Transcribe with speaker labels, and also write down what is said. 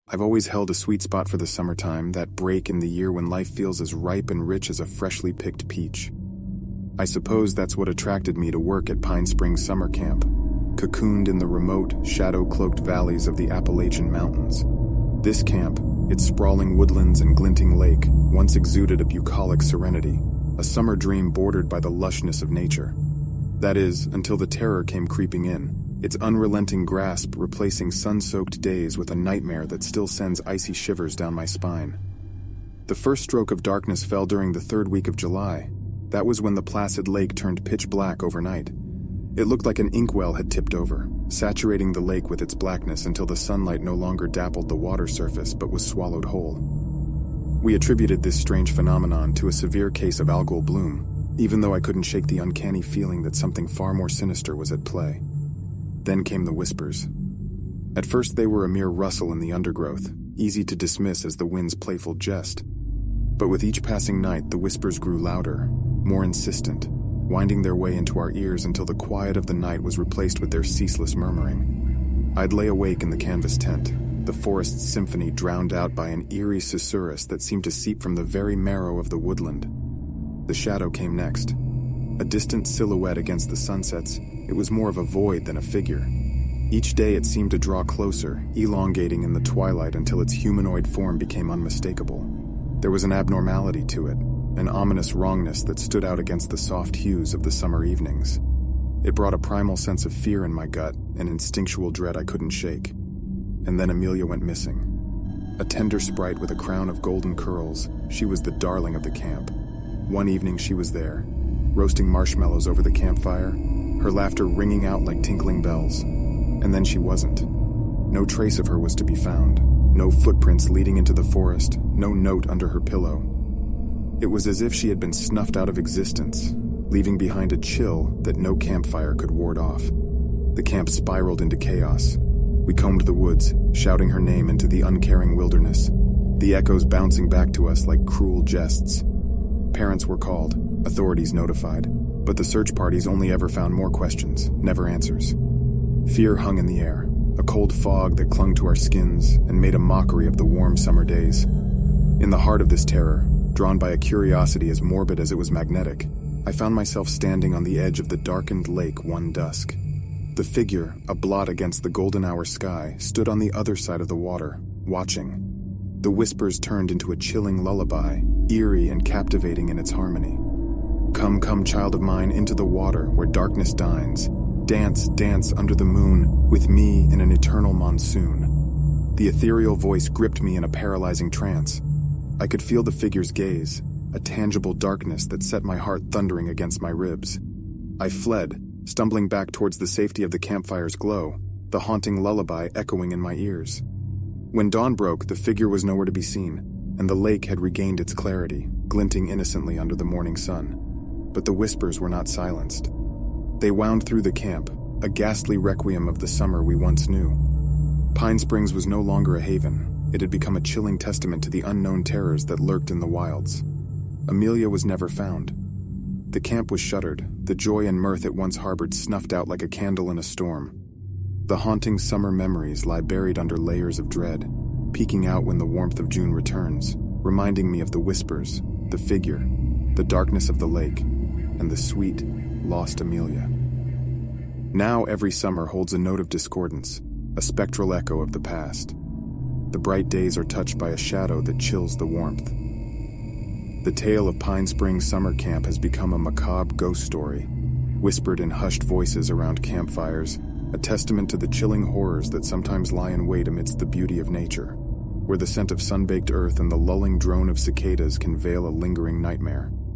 Speaker 1: I've always held a sweet spot for the summertime, that break in the year when life feels as ripe and rich as a freshly picked peach. I suppose that's what attracted me to work at Pine Springs Summer Camp, cocooned in the remote, shadow-cloaked valleys of the Appalachian Mountains. This camp, its sprawling woodlands and glinting lake, once exuded a bucolic serenity, a summer dream bordered by the lushness of nature. That is, until the terror came creeping in, its unrelenting grasp replacing sun-soaked days with a nightmare that still sends icy shivers down my spine. The first stroke of darkness fell during the third week of July. That was when the placid lake turned pitch black overnight. It looked like an inkwell had tipped over, saturating the lake with its blackness until the sunlight no longer dappled the water surface but was swallowed whole. We attributed this strange phenomenon to a severe case of algal bloom, even though I couldn't shake the uncanny feeling that something far more sinister was at play. Then came the whispers. At first they were a mere rustle in the undergrowth, easy to dismiss as the wind's playful jest. But with each passing night, the whispers grew louder, more insistent, winding their way into our ears until the quiet of the night was replaced with their ceaseless murmuring. I'd lay awake in the canvas tent, the forest's symphony drowned out by an eerie susurrus that seemed to seep from the very marrow of the woodland. The shadow came next. A distant silhouette against the sunsets, it was more of a void than a figure. Each day it seemed to draw closer, elongating in the twilight until its humanoid form became unmistakable. There was an abnormality to it, an ominous wrongness that stood out against the soft hues of the summer evenings. It brought a primal sense of fear in my gut, an instinctual dread I couldn't shake. And then Amelia went missing. A tender sprite with a crown of golden curls, she was the darling of the camp. One evening she was there, roasting marshmallows over the campfire, her laughter ringing out like tinkling bells. And then she wasn't. No trace of her was to be found. No footprints leading into the forest, no note under her pillow. It was as if she had been snuffed out of existence, leaving behind a chill that no campfire could ward off. The camp spiraled into chaos. We combed the woods, shouting her name into the uncaring wilderness, the echoes bouncing back to us like cruel jests. Parents were called, authorities notified, but the search parties only ever found more questions, never answers. Fear hung in the air, a cold fog that clung to our skins and made a mockery of the warm summer days. In the heart of this terror, drawn by a curiosity as morbid as it was magnetic, I found myself standing on the edge of the darkened lake one dusk. The figure, a blot against the golden hour sky, stood on the other side of the water, watching. The whispers turned into a chilling lullaby, eerie and captivating in its harmony. Come, come, child of mine, into the water where darkness dines. Dance, dance under the moon, with me in an eternal monsoon. The ethereal voice gripped me in a paralyzing trance. I could feel the figure's gaze, a tangible darkness that set my heart thundering against my ribs. I fled, stumbling back towards the safety of the campfire's glow, the haunting lullaby echoing in my ears. When dawn broke, the figure was nowhere to be seen, and the lake had regained its clarity, glinting innocently under the morning sun. But the whispers were not silenced. They wound through the camp, a ghastly requiem of the summer we once knew. Pine Springs was no longer a haven. It had become a chilling testament to the unknown terrors that lurked in the wilds. Amelia was never found. The camp was shuttered, the joy and mirth it once harbored snuffed out like a candle in a storm. The haunting summer memories lie buried under layers of dread, peeking out when the warmth of June returns, reminding me of the whispers, the figure, the darkness of the lake, and the sweet, lost Amelia. Now every summer holds a note of discordance, a spectral echo of the past. The bright days are touched by a shadow that chills the warmth. The tale of Pine Springs Summer Camp has become a macabre ghost story, whispered in hushed voices around campfires, a testament to the chilling horrors that sometimes lie in wait amidst the beauty of nature, where the scent of sun-baked earth and the lulling drone of cicadas can veil a lingering nightmare.